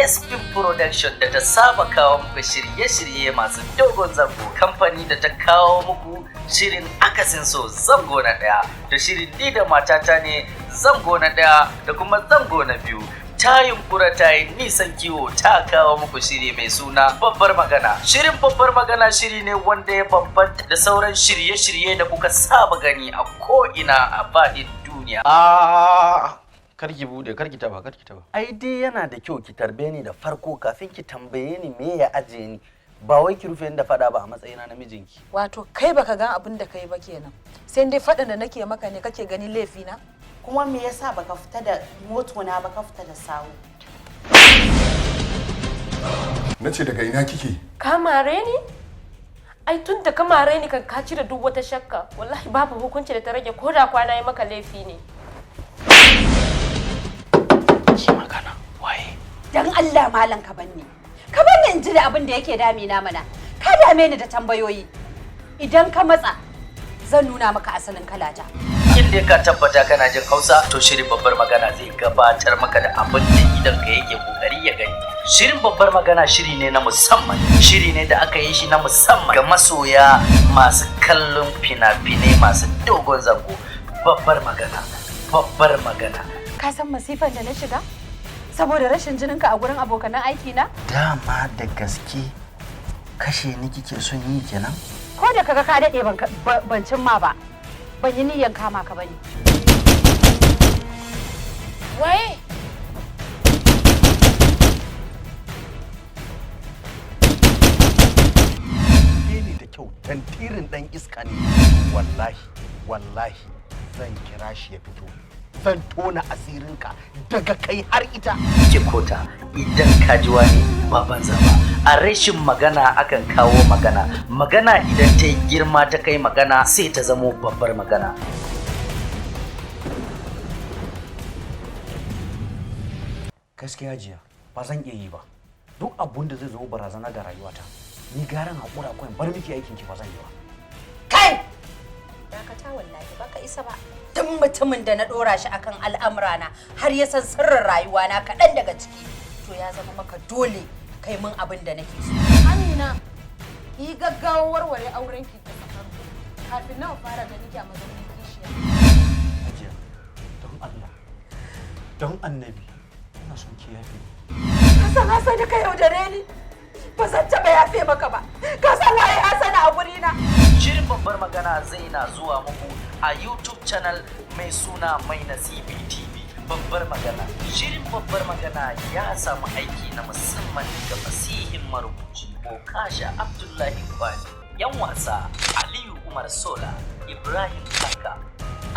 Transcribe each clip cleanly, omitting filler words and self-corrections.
SP Production da ta saba kawo muku shirye-shirye masu dogon zango. Kamfani da ta kawo muku shirin akasin so zango na ɗaya, da shirin ni da matata ne zango na ɗaya da kuma zango na biyu. Ta yunkura ta yi nisan kiwo ta kawo muku shiri mai suna babbar magana. Shirin babbar magana shiri ne wanda ya bambanta da sauran shirye-shirye da kuka saba gani a ko'ina a faɗin duniya. Karki taba. Ai dai yana da kyau ki tarbe ni da farko kafin ki tambaye ni me ya aje ni. Ba wai ki rufe ni da fada ba a matsayina na mijinki. Wato kai baka ga abin da kai ba kenan. Sai dai faɗin da nake maka ne kake gani laifi na? Kuma me yasa baka fita da motona baka fita da sawu? Nace daga ina kike? Kamare ni? Ai tun da kamare ni kan ka cire duk wata shakka. Wallahi babu hukunci da ta rage ko da kwana yi maka laifi ne. Ki magana waye? Dan Allah malam ka banni. Ka banni in ji da abin da yake damina mana. Ka dame ni da tambayoyi. Idan ka matsa zan nuna maka asalin kalata. In dai ka tabbata kana jin Hausa, to shirin babbar magana zai gabatar maka da abin da idan ka yake kokari ya gani. Shirin babbar magana shiri ne na musamman, shiri ne da aka yi shi na musamman ga masoya masu kallon fina-finai masu dogon zango. Babbar magana. Ka san masifan da na shiga? Saboda rashin jininka a gurin abokan aiki na? Dama da gaske kashe ni kike son yi kenan? Ko da kaga ka dade ban cimma ba. Ban yi niyyar kama ka bane. Waye? Ni da kyau tantirin dan iska ne. Wallahi zan kira shi ya fito. Zan tona asirinka daga kai har ita. Kota idan ka ji wani ba banza ba. A rashin magana akan kawo magana. Magana idan ta yi girma ta kai magana sai ta zamo babbar magana. Gaskiya jiya ba zan iya yi ba. Duk abun da zai zo barazana ga rayuwata. Ni garan hakura ko bar miki aikin ki ba zan yi ba. Kai! Dakata wallahi baka isa ba. Duk mutumin da na dora shi akan al'amurana har ya san sirrin rayuwana kaɗan daga ciki to ya zama maka dole kai mun abin da nake so. Amina, yi gaggawa warware auren ki da farko kafin na fara gani ki a mazaunin kishiya. Hajiya, don Allah, don Annabi, ina son ki yafe. Hassan ka yaudare ni. Ba zan taɓa yafe maka ba. Ka san waye Hassan a gurina. Shirin babbar magana zai na zuwa muku a YouTube channel mai suna Mai Nasibi TV. Babbar magana. Shirin babbar magana ya samu aiki na musamman ga fasihin marubuci Okasha Abdullahi Kwani. Yan wasa Aliyu Umar Sola, Ibrahim Kaka,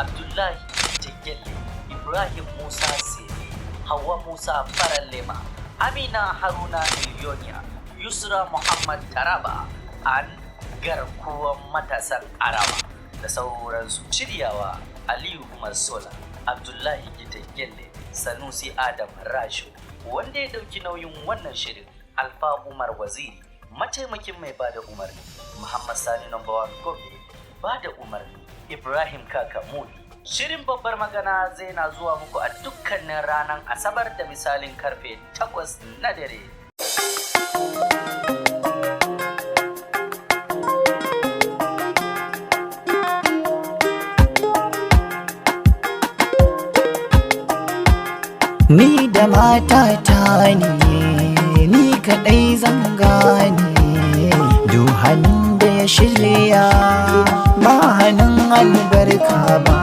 Abdullahi Tegelle, Ibrahim Musa Sere, Hauwa Musa Farallema, Amina Haruna Miliyoniya, Yusra Muhammad Taraba, an garkuwan matasan Araba da sauransu. Shiryawa Aliyu Umar Sola, Abdullahi Gitagelle, Sanusi Adam Rashu. Wanda ya dauki nauyin wannan shirin Alfa Umar Waziri, mataimakin mai bada umarni Muhammad Sani number 1 Gobe, bada umarni Ibrahim Kaka Muli. Shirin babbar magana zai na zuwa muku a dukkanin ranar Asabar da misalin karfe 8 na dare. Ni da matata ne, ni kaɗai zan gane. Duhanin da ya shirya ba hannun albarka ba.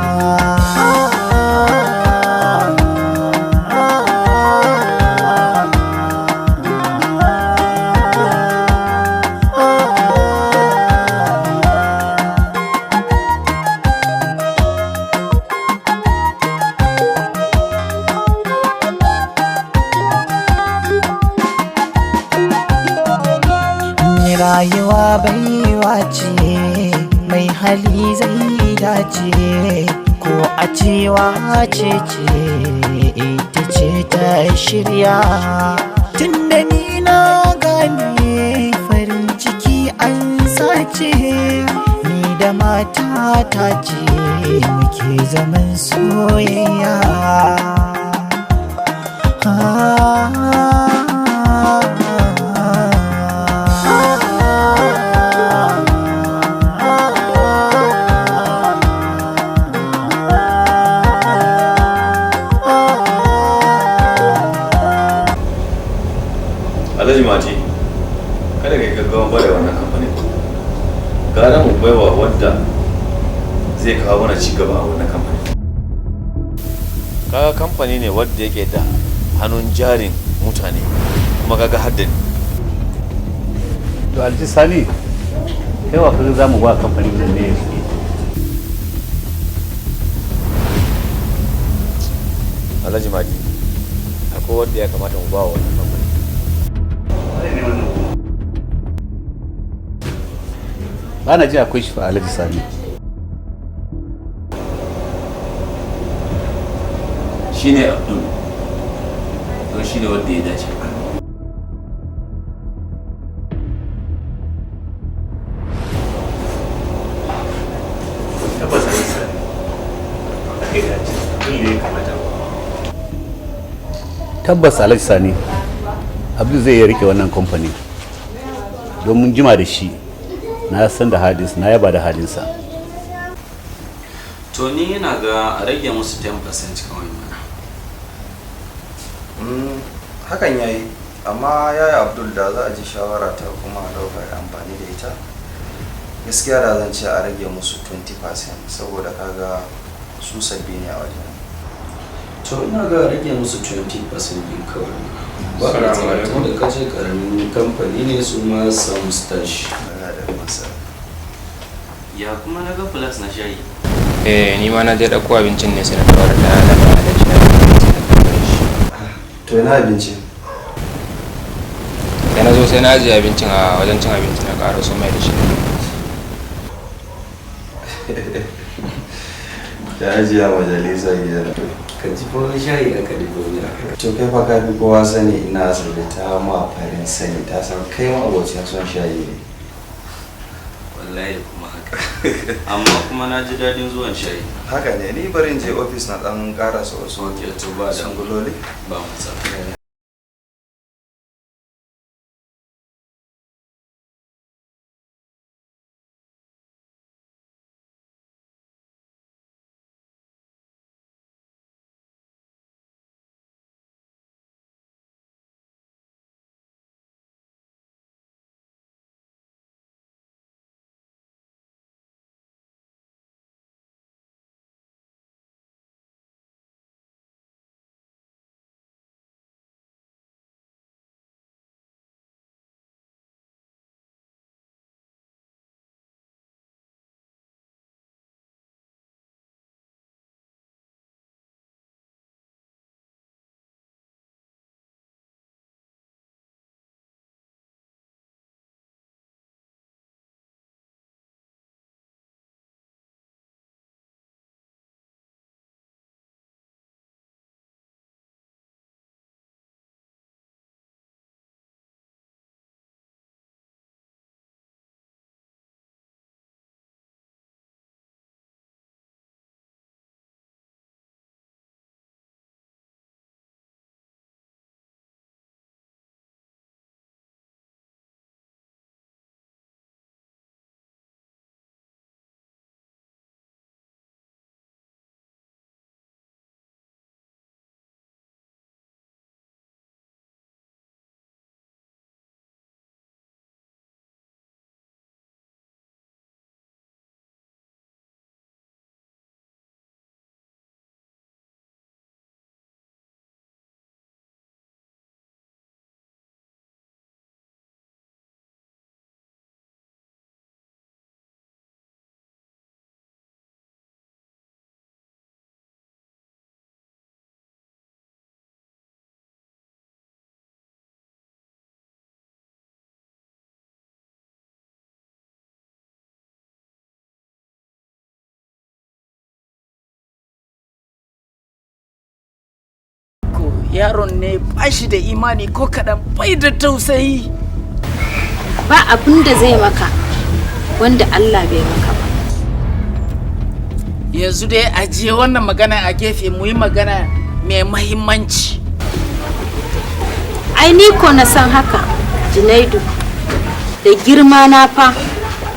Rayuwa baiwa ce mai hali zai dace, ko a cewa ce ita ce ta shirya. Tunda ni na gane farin ciki an sace, ni da matata ce muke zaman soyayya. Alhaji Mati, kada ka yi gaggawan bada wannan kamfanin. Gara mu baiwa wadda zai kawo mana ci gaba a wannan kamfanin. Kaga kamfani ne wadda yake da hannun jarin mutane kuma kaga haddani. To Alhaji Sani, kai wa kaga za mu ba kamfanin nan ne yanzu. Alhaji Mati, akwai wadda ya kamata mu ba wa wannan kamfanin. Ba na ji akwai shi fa Alhaji Sani. Shi ne Abdul, don shi ne wadda ya dace. Tabbas Alhaji Sani. Kai dace. Abdul ne ya kamata. Tabbas Alhaji Sani. Abdul zai iya rike wannan kamfani. Don mun jima da shi. Na san da halinsa, na yaba da halinsa. To ni yana ga a rage musu 10% kawai mana. Hakan yayi, amma yaya Abdul da za a ji shawara ta kuma a ɗaukar amfani da ita. Gaskiya da zan ce a rage musu 20% saboda kaga su sabbi ne a wajen. To ina ga rage musu 20% din kawai. Ba ka tsammanin da kace karamin kamfani ne su ma samu stash. Ya kuma na ga plus na shayi. Ni ma na je ɗauko abincin ne sai na kawar da alama da shayi. To ina abinci? Da na zo sai na ajiye abincin a wajen cin abinci na ƙara su mai da shi. Ya ajiye a majalisa gidan. Ka ji fa shayi aka dubo mira. To kai fa ka fi kowa sani ina asali ta ma farin sani ta san kai ma abocin son shayi ne. Wallahi kuma haka. Amma kuma na ji dadin zuwan shayi. Haka ne, ni bari in je ofis na dan karasa wasu to ba da sanguloli ba mu tsaka. Yaron ne ba shi da imani ko kaɗan, bai da tausayi. Ba abin da zai maka wanda Allah bai maka ba. Yanzu dai ajiye wannan magana a gefe, mu yi magana mai mahimmanci. Ai ni ko na san haka, Junaidu. Da girma na fa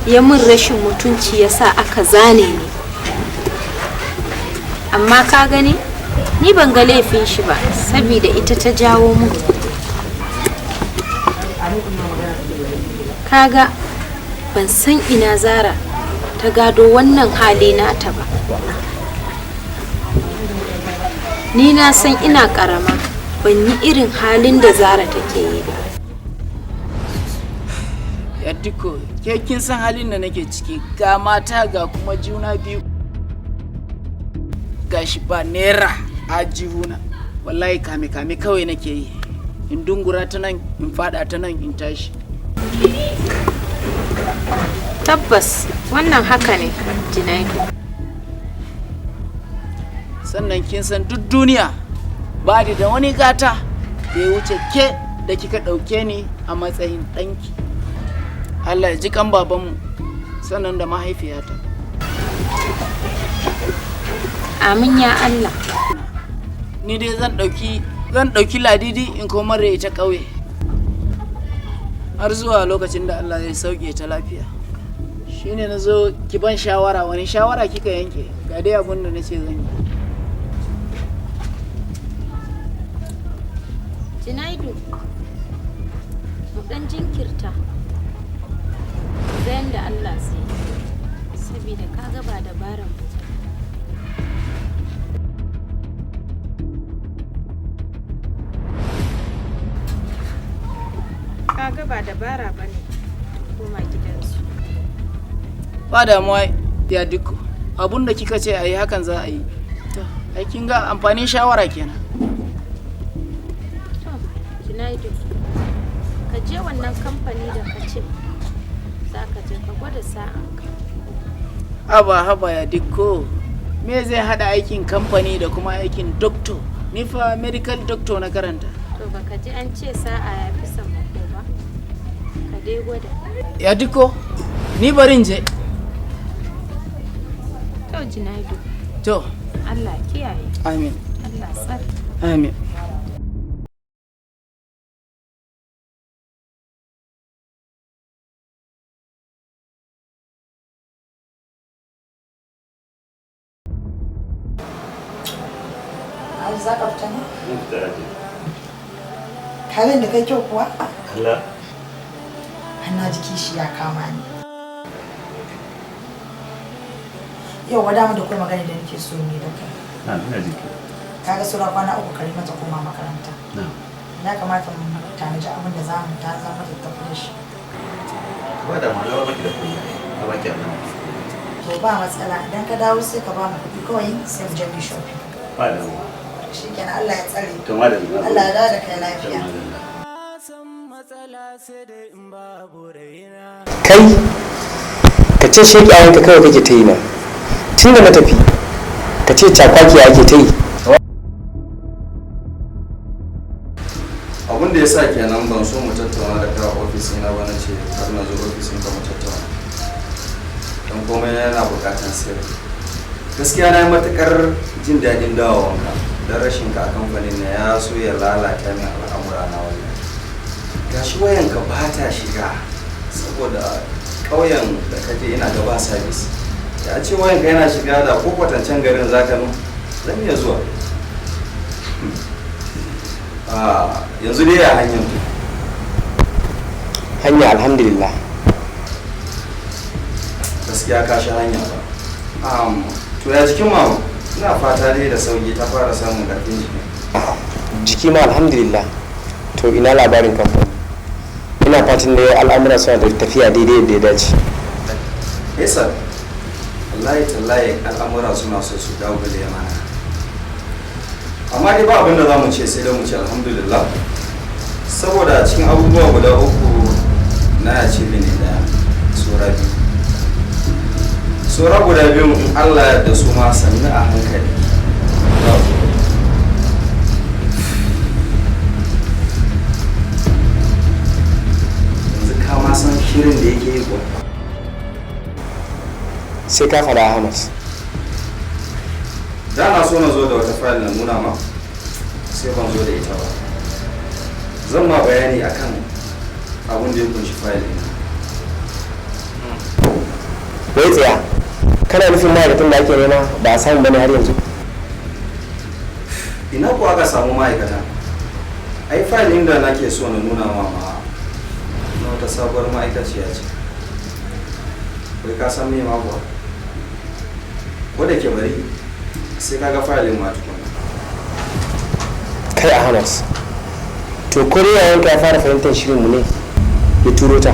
ya min rashin mutunci yasa aka zane ni. Amma ka gani? Ni ban ga laifin shi ba, saboda ita ta jawo mu. kaga ban san ina Zara ta gado wannan hali nata ba. Ni na san ina karama ban yi irin halin da Zara take yi ba. Yaddiko, ke kin san halin da nake ciki, ga mata ga kuma juna biyu. Gashi ba naira a jihuna. Wallahi kame kawai nake yi. In dungura ta nan, in fada ta nan, in tashi. Tabbas wannan haka ne, Junaidu. Sannan kin san duk duniya ba da wani gata da ya wuce ke da kika ɗauke ni a matsayin ɗanki. Allah ya ji kan babanmu sannan da mahaifiyata. Amin ya Allah. Ni dai zan ɗauki Ladidi in komar da ita ƙauye har zuwa lokacin da Allah zai sauke ta lafiya. Shine na zo ki ban shawara, wani shawara kika yanke? Ga dai abin da nace zan yi. Junaidu, mu dan jinkirta ga yanda Allah zai yi, saboda kaga ba dabaran mu. Kaga ba dabara bane koma gidansu. Ba damuwa ya duk abun da kika ce a yi hakan za a yi. To, ai kin ga amfanin shawara kenan. Junaidu, ka je wannan kamfani da ka ce za ka je ka gwada sa'anka. Haba ya dikko, me zai hada aikin kamfani da kuma aikin doctor? Ni fa medical doctor na karanta. To baka ji an ce sa'a ya fi sammako ba? Ka dai gwada. Ya dikko, ni barin je. To Junaidu. To. Allah kiyaye. Amin. Allah tsare. Amin. Za ka fita ne? Kayan da kai kyau kuwa? Allah. Hanna jiki shi ya kama ni. Yau wada mu da kuma magana da nake so ne da kai. Ina jiki. Kaga sura kwana 3 kare mata koma makaranta. Ya kamata mu tanaji abin da za mu ta zama da tafi da shi. Ba da malawa baki da kuɗi. A baki abin. To ba matsala idan ka dawo sai ka ba mu kuɗi kawai sai mu je mu shopping. Ba da mu. Shikenan Allah ya tsare. To madalla. Allah ya dawo da kai lafiya. Kai ka ce sheki ayanka kawai kake ta yi na tun da na tafi ka ce cakwaki ake ta yi. Abin da ya sa kenan ban so mu tattauna da kai a ofis na ba na ce har na zo ofisin ka mu tattauna don komai yana bukatar sirri. Gaskiya na yi matukar jin daɗin dawowanka don rashin ka a kamfanin na ya so ya lalata min al'amura na wannan. Gashi wayanka ba ta shiga saboda ƙauyen da ka je ina gaba sabis. Ya ce wayanka yana shiga da ko kwatancen garin zaka nu zan iya zuwa. Yanzu dai ya hanyar hanya alhamdulillah. Gaskiya ka sha hanya ba. To ya jikin mamu ina fata dai da sauki ta fara samun ƙarfin jiki. Jiki ma alhamdulillah. To ina labarin kamfani? Ina fatan da al'amura suna da tafiya daidai da ya dace. Yasa wallahi tallahi al'amura suna so su dawo da mana. Amma dai ba abin da za mu ce sai da mu ce alhamdulillah. Saboda cikin abubuwa guda 3 na ya ce ne da sura biyu. Sura guda biyu in Allah da su ma sannu a hankali. Yanzu ka ma san shirin da yake yi kuwa. Sai ka faɗa Hamas. Da na so na zo da wata fayil na nuna ma sai ban zo da ita ba. Zan ma bayani akan abin da ya kunshi fayil ɗin. Wai tsaya, kana nufin ma'aikatan da ake nema ba a samu bane har yanzu? Ina ko aka samu ma'aikata? Ai fayil ɗin da nake so na nuna ma na wata sabuwar ma'aikaciya ce. Wai ka san me ma kuwa? Ko da ke bari sai kaga fayilin ma tukuna. Kai Ahmad, to korewa ya fara fahimtar shirinmu ne ya turo ta.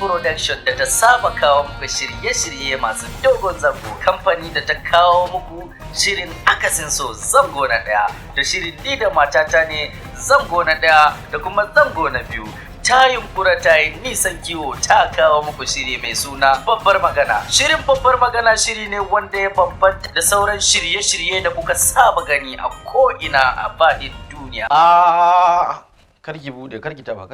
Production da ta saba kawo muku shirye-shirye masu dogon zango, kamfani da ta kawo muku shirin akasin so zango na ɗaya da shirin ni da matata ne zango na ɗaya da kuma zango na biyu. Ta yunkura ta yi nisan kiwo ta kawo muku shiri mai suna babbar magana. Shirin babbar magana shiri ne wanda ya bambanta da sauran shirye-shirye da kuka saba gani a ko'ina a faɗin duniya. Karki bude, karki taba.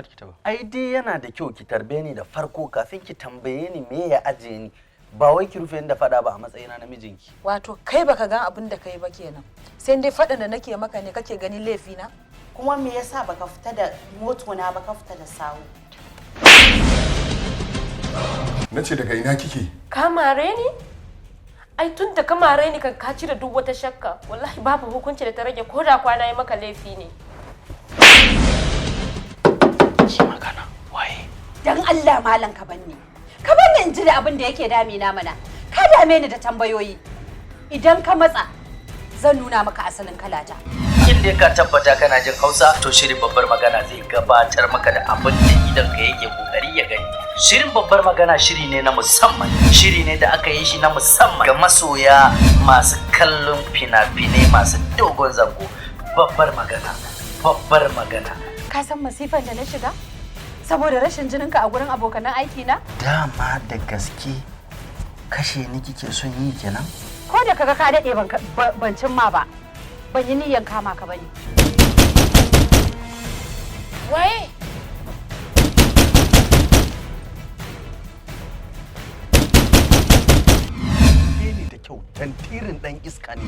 Ai dai yana da kyau ki tarbe ni da farko kafin ki tambaye ni me ya aje ni. Ba wai ki rufe ni da fada ba a matsayina na mijinki. Wato kai baka gan abin da kai ba kenan. Sai dai fadan da nake maka ne kake gani laifi na? Kuma me yasa baka fita da motona baka fita da sawu? Nace daga ina kike? Kamare ni? Ai tun da kamare ni kan ka cire duk wata shakka. Wallahi babu hukunci da ta rage ko da kwana yi maka laifi ne. Shi magana waye? Dan Allah malam ka banni. Ka banni in ji da abin da yake damina mana. Ka dame ni da tambayoyi. Idan ka matsa zan nuna maka asalin kalata. In dai ka tabbata kana jin Hausa to shirin babbar magana zai gabatar maka da abin da idan ka yake kokari ya gani. Shirin babbar magana shiri ne na musamman. Shiri ne da aka yi shi na musamman ga masoya masu kallon fina-finai masu dogon zango. Babbar magana. Ka san masifan da na shiga? Saboda rashin jininka a gurin abokanan aiki na? Dama da gaske kashe ni kike son yi kenan? Ko da kaga ka dade ban cimma ba. Ban yi niyyar kama ka bane. Waye? Ni da kyau tantirin dan iska ne.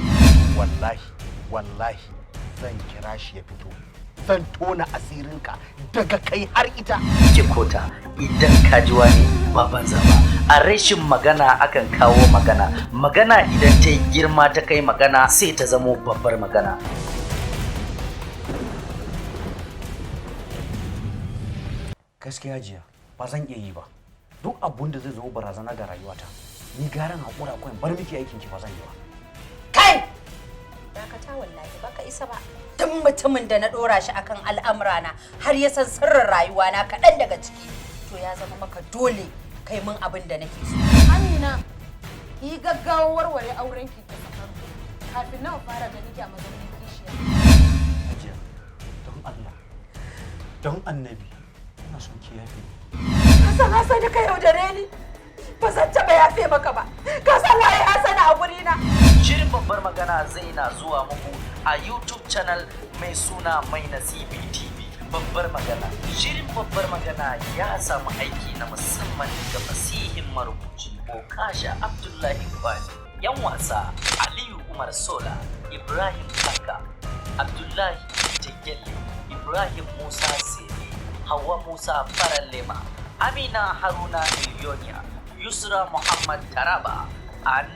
Wallahi zan kira shi ya fito. Zan tona asirinka daga kai har ita. Ke kota idan ka ji wani ba banza ba. A rashin magana akan kawo magana. Magana idan ta yi girma ta kai magana sai ta zamo babbar magana. Gaskiya jiya ba zan iya yi ba. Duk abun da zai zo barazana ga rayuwata. Ni garan hakura kawai bar miki aikin ki ba zan yi ba. Kai! Dakata wallahi baka isa ba. Duk mutumin da na dora shi akan al'amurana har ya san sirrin rayuwana kaɗan daga ciki to ya zama maka dole kai mun abin da nake so. Amina, yi gaggawa warware auren ki da sakanku kafin nan fara ganin ki a mazaunin kishiya. Hajiya, don Allah, don Annabi, ina son ki yafe. Hassan da ka yaudare ni. Ba zan taɓa yafe maka ba. Ka san waye Hassan a gurina. Shirin babbar magana zai na zuwa muku a YouTube channel mai suna Mai Nasibi TV. Babbar magana. Shirin babbar magana ya samu aiki na musamman ga fasihin marubuci Okasha Abdullahi Kwani. Yan wasa Aliyu Umar Sola, Ibrahim Kaka, Abdullahi Tegelle, Ibrahim Musa Sele, Hawa Musa Farallema, Amina Haruna Miliyoniya, Yusra Muhammad Taraba, an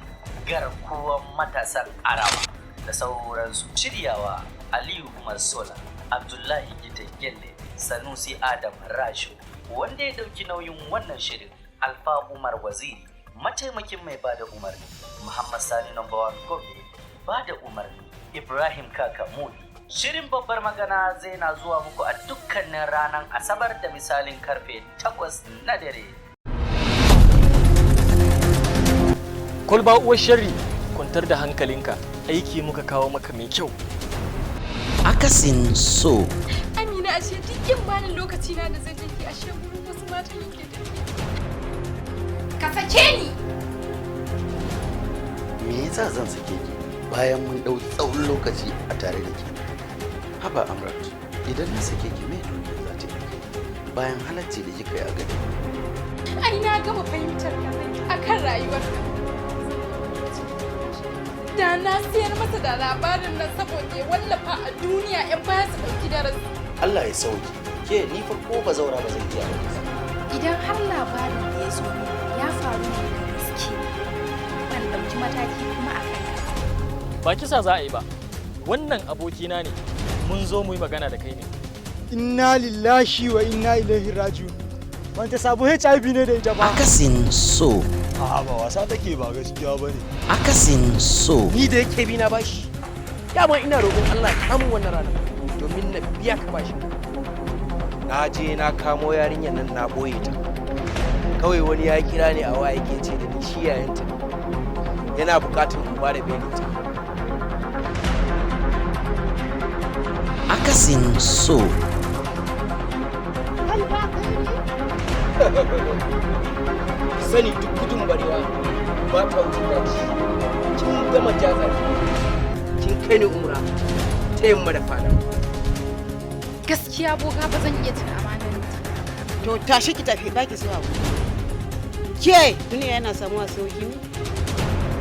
garkuwar matasan Arawa da sauransu. Shiryawa Aliyu Umar Sola, Abdullahi Gitegelle, Sanusi Adam Rashu. Wanda ya dauki nauyin wannan shirin Alfa Umar Waziri, mataimakin mai bada umarni Muhammad Sani No. 1 Gombe, bada umarni Ibrahim Kaka Mudi. Shirin babbar magana zai na zuwa muku a dukkanin ranar Asabar da misalin karfe 8 na dare. Kwalba uwar sharri, kwantar da hankalinka, aiki muka kawo maka mai kyau. Akasin so. Amina ashe duk yin bani lokaci na da zai tafi ashe gurin wasu matan yake tafi. Ka sake ni. Me yasa zan sake ki bayan mun dau tsawon lokaci a tare da ki? Haba Amrat, idan na sake ki me duniya za ta yi? Bayan halacci da kika yi a gari. Ai na gama fahimtar ka akan rayuwarka. Da na siyar masa da labarin nan saboda ya wallafa a duniya yan baya su ɗauki darasi. Allah ya sauki. Ke ni fa ko ba zaura ba zan iya ba. Idan har labarin da ya zo ya faru ne da gaske ban ɗauki mataki kuma a kai. Ba kisa za a yi ba. Wannan abokina ne. Mun zo mu yi magana da kai ne. Inna lillahi wa inna ilaihi raji'un. Wanda sabu HIV ne da ita ba. Akasin so. A'a ba wasa take ba gaskiya bane. Akasin so. Ni da yake bi na bashi. Dama ina roƙon Allah ya kamun wannan rana domin na biya ka bashi. Na je na kamo yarinyar nan na boye ta. Kawai wani ya kira ni a waya yake ce da ni shi yayanta. Yana buƙatar mu ba da belinta. Akasin so. Sani duk gudun barewa ba ta wuce daji. Kin gama jazar. Kin kai ni umra ta yamma da fada. Gaskiya boga ba zan iya cin amanar To tashi ki tafi baki zuwa ku. Ke duniya yana samuwa sauki ne?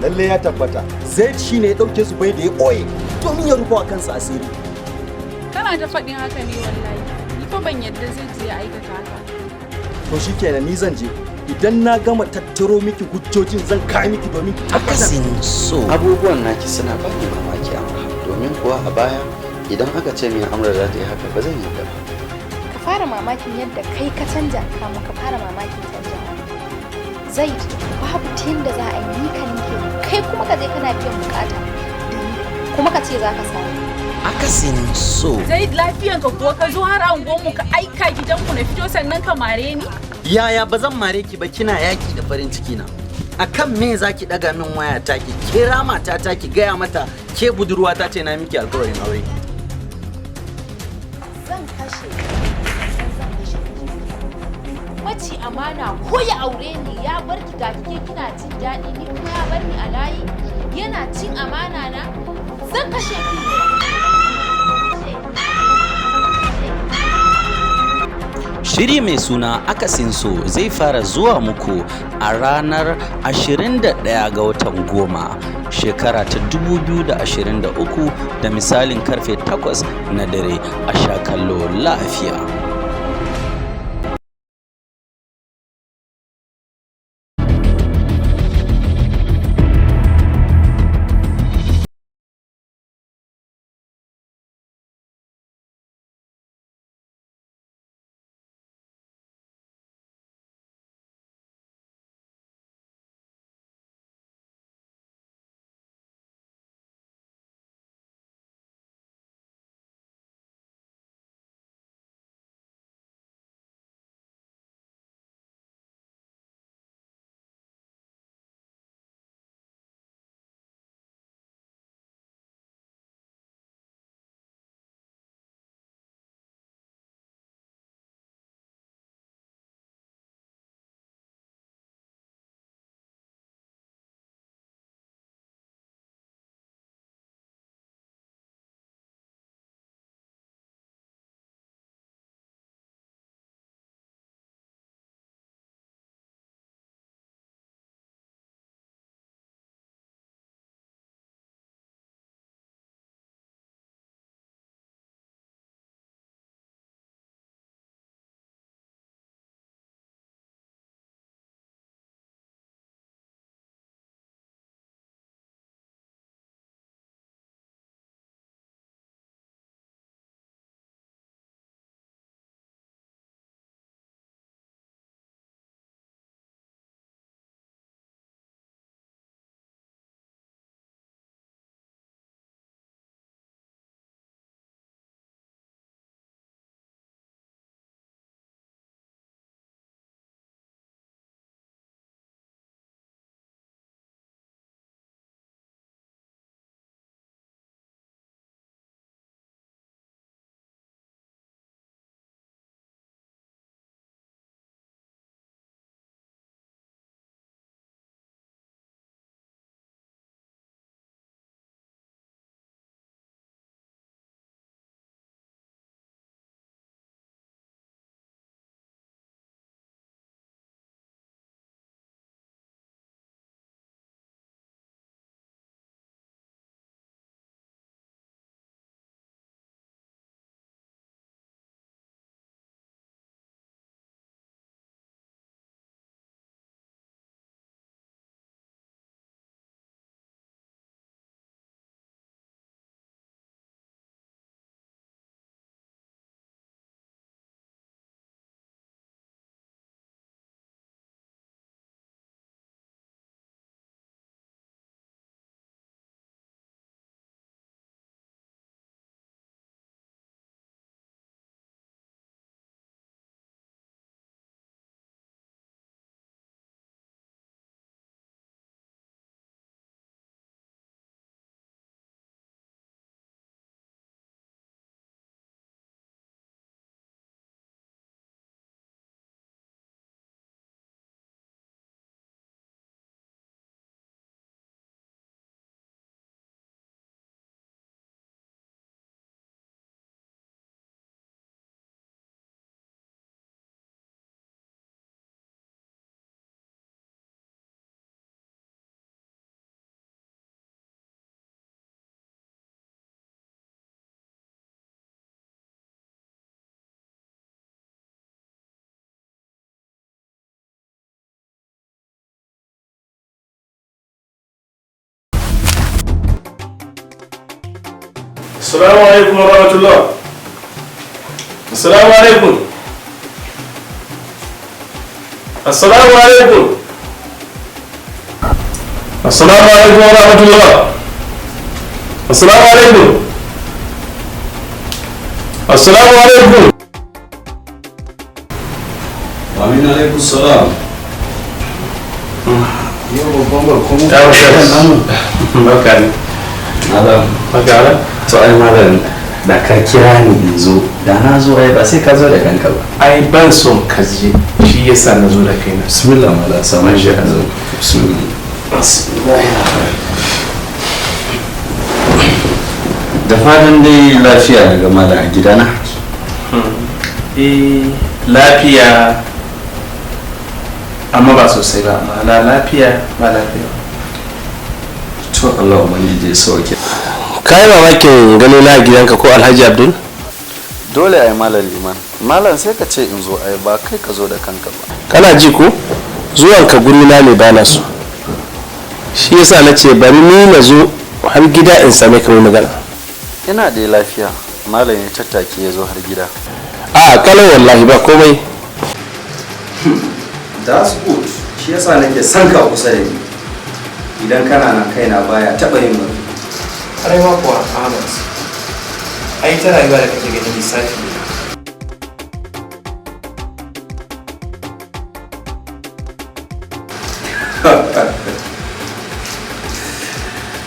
Lalle ya tabbata. Zaid shine ya dauke su bai da ya koye domin ya rufa kansa asiri. Kana ta faɗin haka ne wallahi. Ni fa ban yadda zai je aikata haka. To shikenan ni zan je. Idan na gama tattaro miki hujjojin zan kai miki domin Akasin so. Abubuwan naki suna bani mamaki amma domin kuwa a baya idan aka ce min Amra za ta yi haka ba zan yarda ba. Ka fara mamakin yadda kai ka canja kama ka fara mamakin canja. Zaid babu ta yadda za a yi ka ninke kai kuma ka je kana biyan bukata kuma ka ce za ka samu. Akasin so. Zaid lafiyanka kuwa ka zo har angonmu ka aika gidanku na fito sannan ka mare ni? Yaya ba zan mare ki ba kina yaki da farin ciki na. Akan me zaki daga min waya ta ki kira mata ta ki gaya mata ke budurwa ta ce na miki alƙawarin aure. Zan kashe maci amana ko ya aure ni ya bar ki ga kike kina jin daɗi ni kuma ya bar ni a layi yana cin amana na zan kashe ki. Shiri mai suna Akasin So zai fara zuwa muku a ranar 21 ga watan 10 shekara ta 2023 da misalin karfe 8 na dare a sha kallo lafiya. Assalamu alaikum wa rahmatullah. Assalamu alaikum. Assalamu alaikum. Assalamu alaikum wa rahmatullah. Assalamu alaikum. Assalamu alaikum. Wa min alaikum salam. Yau babban barkon ta wuce nan baka ne. Malam. Baka to ai malam da ka kira ni in zo da na zo ai ba sai ka zo da kanka ba ai ban son ka je shi shi yasa na zo da kaina. Bismillah mala samu shi a zo. Bismillah. Da fatan dai lafiya daga mala a gidana. Lafiya amma ba sosai ba, ma'ana lafiya ba lafiya. To Allah ubangiji ya sauke. Kai mamakin gano na gidanka ko Alhaji Abdul? Dole ai malam liman. Malam sai ka ce in zo ai ba kai ka zo da kanka ba. Kana ji ko? Zuwan ka guri na ne ba na so. Shi yasa na ce bari ni na zo har gida in same ka mai magana. Ina da lafiya. Malam ya tattake ya zo har gida. A kalau wallahi ba komai. That's good. Shi yasa nake son ka kusa da ni. Idan kana nan kaina baya taba yin ba. Arewa kuwa Ahmad. Ai ta rayuwa da kake gani lissafi ne.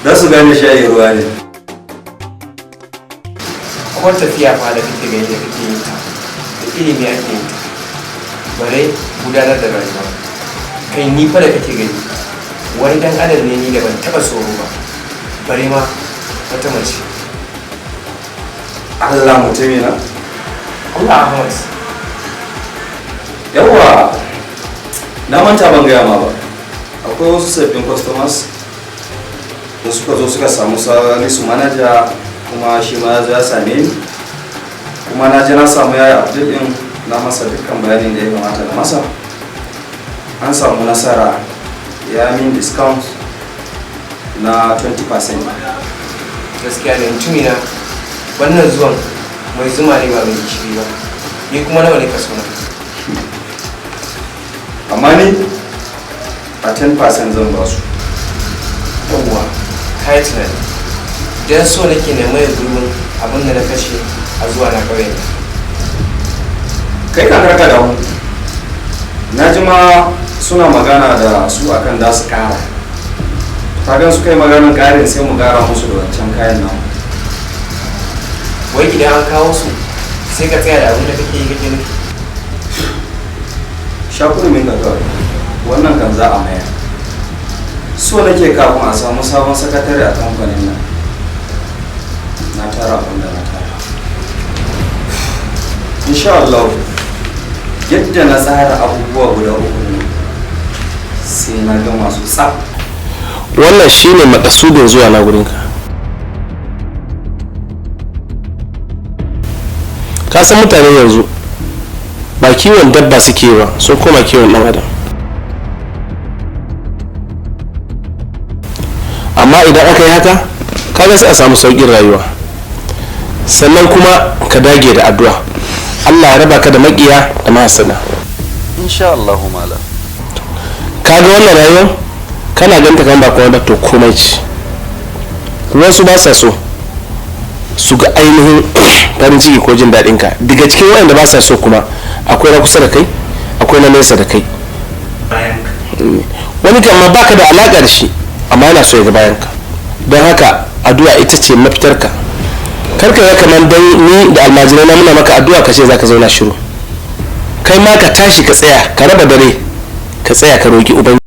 Da su gane shayi ruwa ne. Ko tafiya fa da kake gani da kake yin ta, da ilimi ake yin ta. Bare gudanar da rayuwa. Kai ni fa da kake gani, wani dan adam ne ni da ban taba tsoro ba. Bare ma wata mace. Allah mutumi na. Allah Ahmad. Yawwa. Na manta ban gaya ma ba. Akwai wasu sabbin customers da suka zo suka samu salisu manaja kuma shi ma ya same ni kuma na je na samu yaya Abdul din na masa dukkan bayanin da ya kamata na masa. An samu nasara ya min discount na 20%. Gaskiya ne mutumina wannan zuwan mai zuma ne ba mai gishiri ba. Ni kuma nawa ne kaso na? Amma ni a 10% zan ba su. Yawwa, kai tunani. Dan so nake neman ya gurbin abin da na kashe a zuwa na ƙauyen. Kai kan karka da mu. Na ji ma suna magana da su akan da su ƙara. Kagan su kai maganar ƙarin sai mu ƙara musu da wancan kayan nan. Wai idan an kawo su sai ka tsaya da abin da kake yi kake nufi. Shakurumin ka kawai. Wannan kan za a mayar. So nake kafin a samu sabon sakatare a kamfanin nan. Na tara abin da na tara. Insha Allah yadda na tsara abubuwa guda uku ne sai na ga masu tsaf. Wannan shine makasudin zuwa na gurinka. Ka san mutane yanzu ba kiwon dabba suke ba, sun koma kiwon dan adam. Amma idan aka yi haka kaga sai a samu sauƙin rayuwa. Sannan kuma ka dage da addu'a. Allah ya raba ka da makiya da mahasana. Insha Allah malam. Kaga wannan rayuwar kana ganta kan ba kuma to komai ce. Wasu ba sa so su ga ainihin farin ciki ko jin daɗin ka. Daga cikin waɗanda ba sa so kuma akwai na kusa da kai, akwai na nesa da kai. Wani kan ma baka da alaƙa da shi amma yana so ya ga bayan ka. Don haka addu'a ita ce mafitarka. Karka ya kamar dan ni da almajirai na muna maka addu'a ka ce zaka zauna shiru. Kai ma ka tashi ka tsaya ka raba dare ka tsaya ka roki ubangi.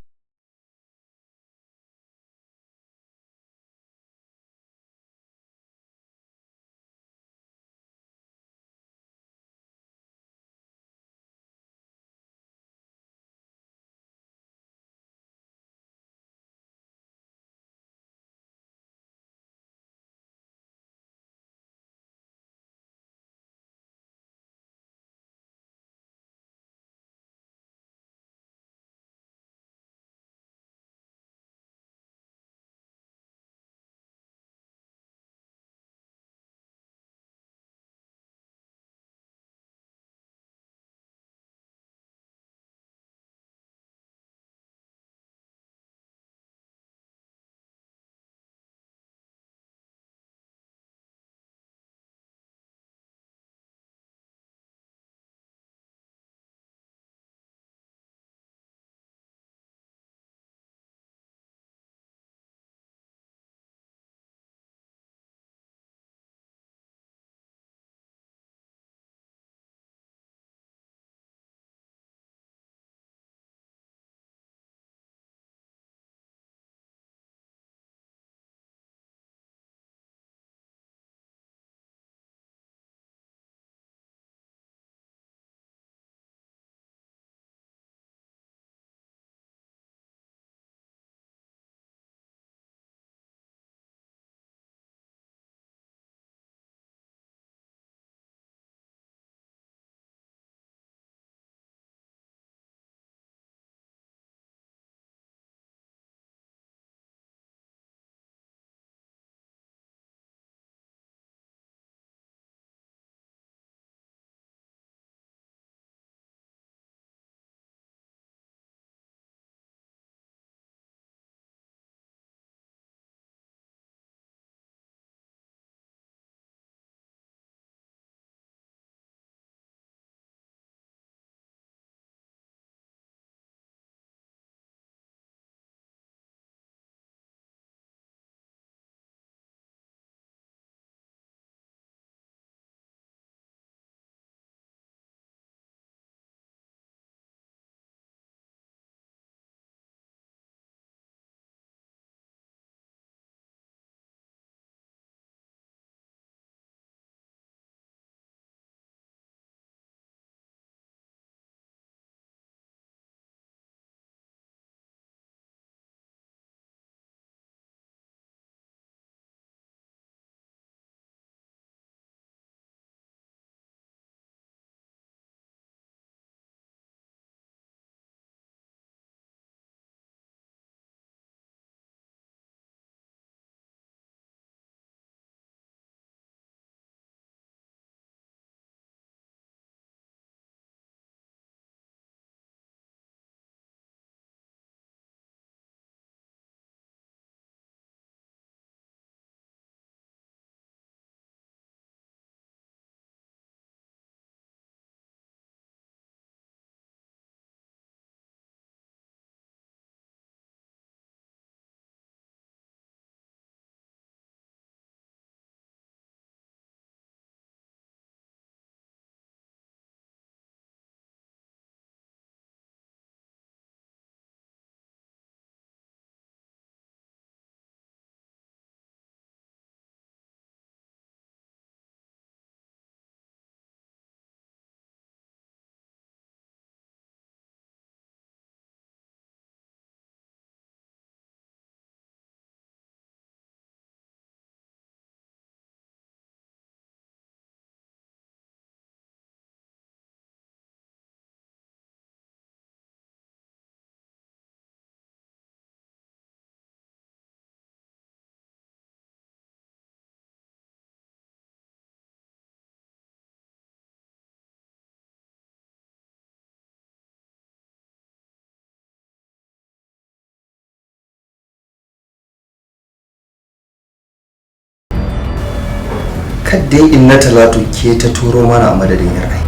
kaddai inna Talatu ke ta turo mana a madadin yarai.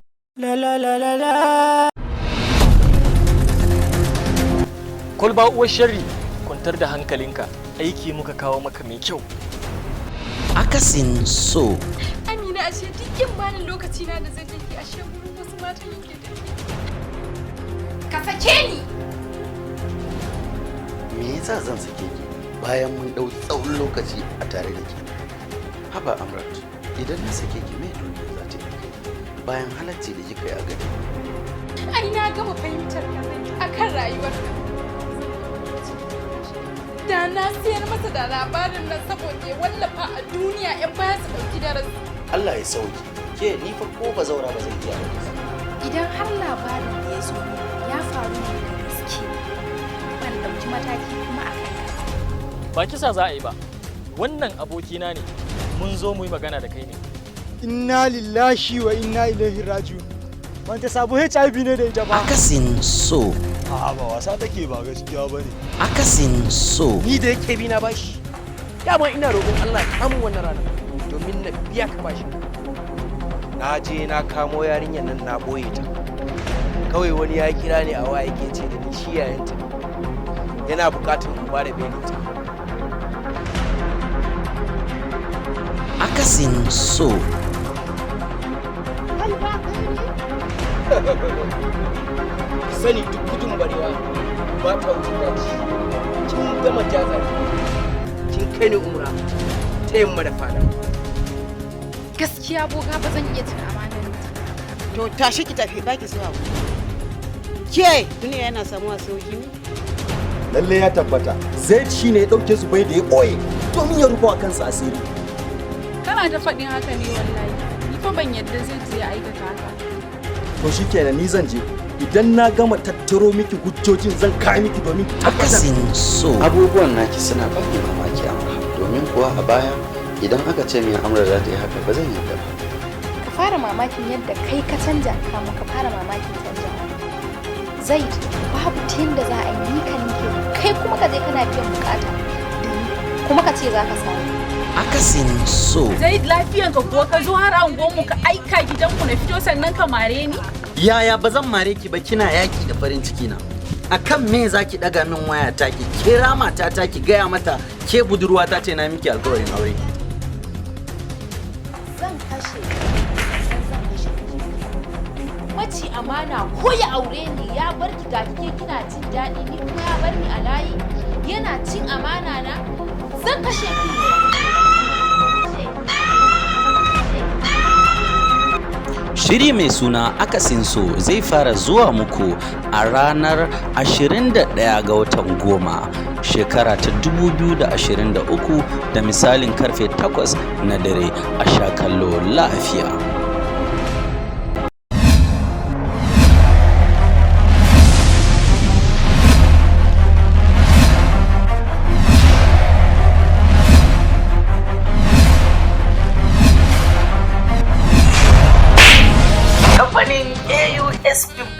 Kwalba uwar sharri, kwantar da hankalinka, aiki muka kawo maka mai kyau. Akasin so. Amina ashe duk yin bani lokaci na da zai take ashe gurin wasu matan yake tafi. Ka sake ni. Me yasa zan sake ki bayan mun dau tsawon lokaci a tare da ke? Haba Amrat, idan na sake ki me duniya za ta yi bayan halacci da kika yi a gare ni? Ai na gama fahimtar akan rayuwarka. Da na siyar masa da labarin nan saboda ya wallafa a duniya yan baya su ɗauki darasi. Allah ya sauki. Ke ni fa ko ba zaura ba zan iya ba. Idan har labarin da ya zo ya faru ne da gaske, ban ɗauki mataki kuma a kai. Ba kisa za a yi ba. Wannan abokina ne. Mun zo mu yi magana da kai ne. Inna lillahi wa inna ilaihi raji'un. Wanda sabo HIV ne da ita ba. Akasin so. A'a ba wasa take ba gaskiya bane. Akasin so. Ni da yake bi na bashi. Dama ina roƙon Allah ya kamun wannan rana domin na biya ka bashi. Na je na kamo yarinyar nan na boye ta. Kawai wani ya kira ni a waya yake ce da ni shi yayanta. Yana buƙatar in bada belinta. Akasin so. Sani duk gudun barewa ba ta wuce daji. Kin gama jaza kin kai ni umra ta yamma da fada. Gaskiya boga ba zan iya cin amanar To tashi ki tafi baki zuwa ku. Ke duniya yana samuwa sauki ne? Lalle ya tabbata. Zaid shine ya dauke su bai da ya boye domin ya rufa kansa asiri. Kana ta faɗin haka ne wallahi. Ni fa ban yadda zai je ya aikata haka. To shikenan ni zan je. Idan na gama tattaro miki hujjojin zan kai miki domin ki tabbatar. Akasin so. Abubuwan naki suna bani mamaki Amra, domin kuwa a baya idan aka ce min Amra za ta yi haka ba zan yarda ba. Ka fara mamakin yadda kai ka canja kamun ka fara mamakin canja. Zaid babu ta yadda za a yi ni ka ninke kai kuma ka je kana biyan bukata kuma ka ce za ka samu. Akasin so. Zaid lafiyanka kuwa ka zo har angonmu ka aika gidanku na fito sannan ka mare ni? Yaya ba zan mare ki ba, kina yaki da farin ciki na. Akan me zaki daga min waya ta ki kira mata ta ki gaya mata ke budurwa ta ce na miki alƙawarin aure. Zan kashe. Maci amana ko ya aure ni ya bar ki ga kike kina jin daɗi ni kuma ya bar ni a layi yana cin amana na zan kashe ki. Shiri mai suna Akasin so zai fara zuwa muku a ranar 21 ga watan 10 shekara ta 2023 da misalin karfe 8 na dare a sha kallo lafiya.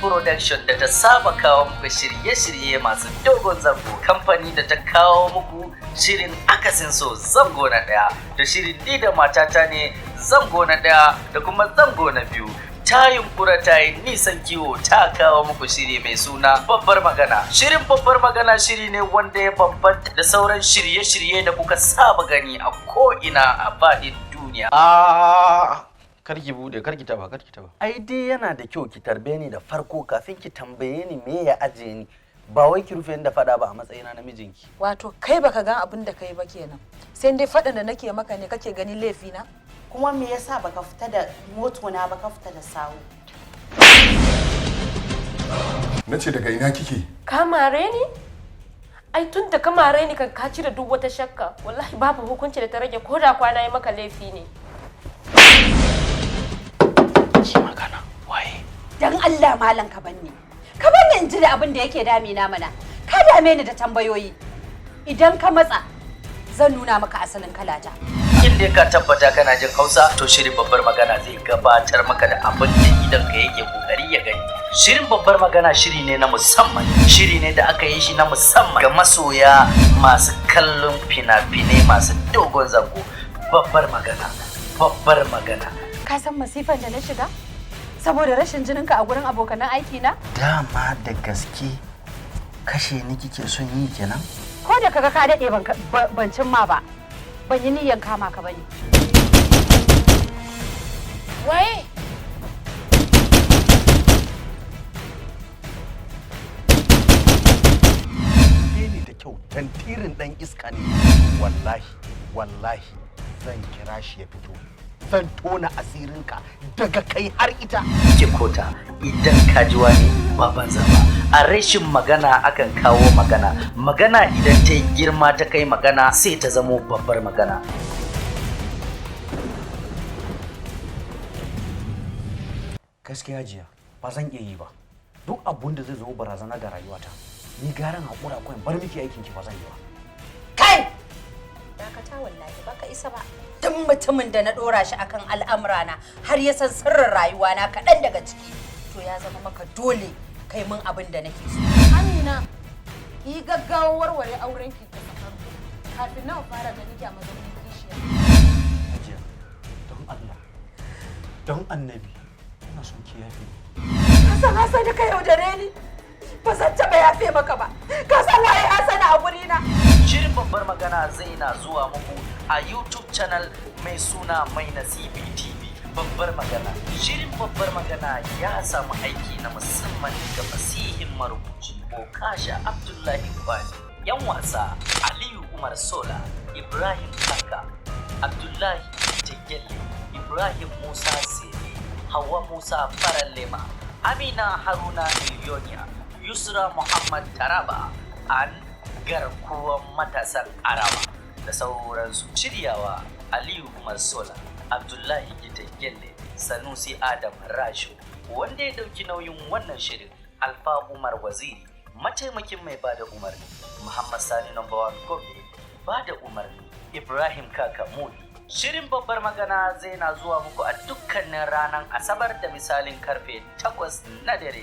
Production da ta saba kawo muku shirye-shirye masu dogon zango, kamfani da ta kawo muku shirin Akasin so zango na ɗaya da shirin ni da matata ne zango na ɗaya da kuma zango na biyu. Ta yunkura ta yi nisan kiwo ta kawo muku shiri mai suna babbar magana. Shirin babbar magana shiri ne wanda ya bambanta da sauran shirye-shirye da kuka saba gani a ko'ina a faɗin duniya. Karki bude, karki taba. Ai dai yana da kyau ki tarbe ni da farko kafin ki tambaye ni me ya aje ni. Ba wai ki rufe ni da fada ba a matsayina na mijinki. Wato kai baka gan abin da kai ba kenan. Sai dai faɗin da nake maka ne kake gani laifi na? Kuma me yasa baka fita da motona baka fita da sawu? Nace daga ina kike? Ka mare ni? Ai tun da ka mare ni kan ka cire duk wata shakka. Wallahi babu hukunci da ta rage ko da kwana yi maka laifi ne. Ki magana waye? Dan Allah malam ka banni. Ka banni in ji da abin da yake damina mana. Ka dame ni da tambayoyi. Idan ka matsa zan nuna maka asalin kalata. In dai ka tabbata kana jin Hausa to shirin babbar magana zai gabatar maka da abin da idan ka yake kokari ya gani. Shirin babbar magana shiri ne na musamman. Shiri ne da aka yi shi na musamman ga masoya masu kallon fina-finai masu dogon zango. Babbar magana babbar magana. Ka san masifan da na shiga? Saboda rashin jininka a gurin abokanan aiki na? Dama da gaske kashe ni kike son yi kenan? Ko da kaga ka dade ban cimma ba. Ban yi niyyar kama ka bane. Waye? Ni da kyau tantirin dan iska ne. Wallahi zan kira shi ya fito. Zan tona asirinka daga kai har ita. Kota idan kajiwa ne baban zama. A rashin magana akan kawo magana. Magana idan ta yi girma ta kai magana sai ta zamo babbar magana. Gaskiya jiya ba zan iya yi ba. Duk abun da zai zama barazana ga rayuwata. Ni garan haƙura kawai bar miki aikin ki ba zan yi ba. Kai! Dakata wallahi baka isa ba. Duk mutumin da na dora shi akan al'amurana har ya san sirrin rayuwana kaɗan daga ciki to ya zama maka dole kai mun abin da nake so. Amina, yi gaggawar warware auren ki da farko kafin na fara ganin ki a mazaunin kishiya. Hajiya, don Allah, don Annabi, ina son ki yafe. Hassan da ka yaudare ni. Ba zan taɓa yafe maka ba. Ka san waye Hassan a gurina. Shirin babbar magana zai na zuwa muku a YouTube channel mai suna Mai Nasibi TV. Babbar magana. Shirin babbar magana ya samu aiki na musamman ga fasihin marubuci Okasha Abdullahi Bani. Yan wasa Aliyu Umar Sola, Ibrahim Kaka, Abdullahi Tegelle, Ibrahim Musa Sele, Hawa Musa Farallema, Amina Haruna Miliyoniya, Yusra Muhammad Taraba, an garkuwan matasan Araba da sauransu. Shiryawa Aliyu Umar Sola, Abdullahi Gitegelle, Sanusi Adam Rashu, wanda ya dauki nauyin wannan shirin Alfa Umar Waziri, mataimakin mai bada umarni Muhammad Sani number 1 Gombe, bada umarni Ibrahim Kaka Mudi. Shirin babbar magana zai na zuwa muku a dukkanin ranar Asabar da misalin karfe 8 na dare.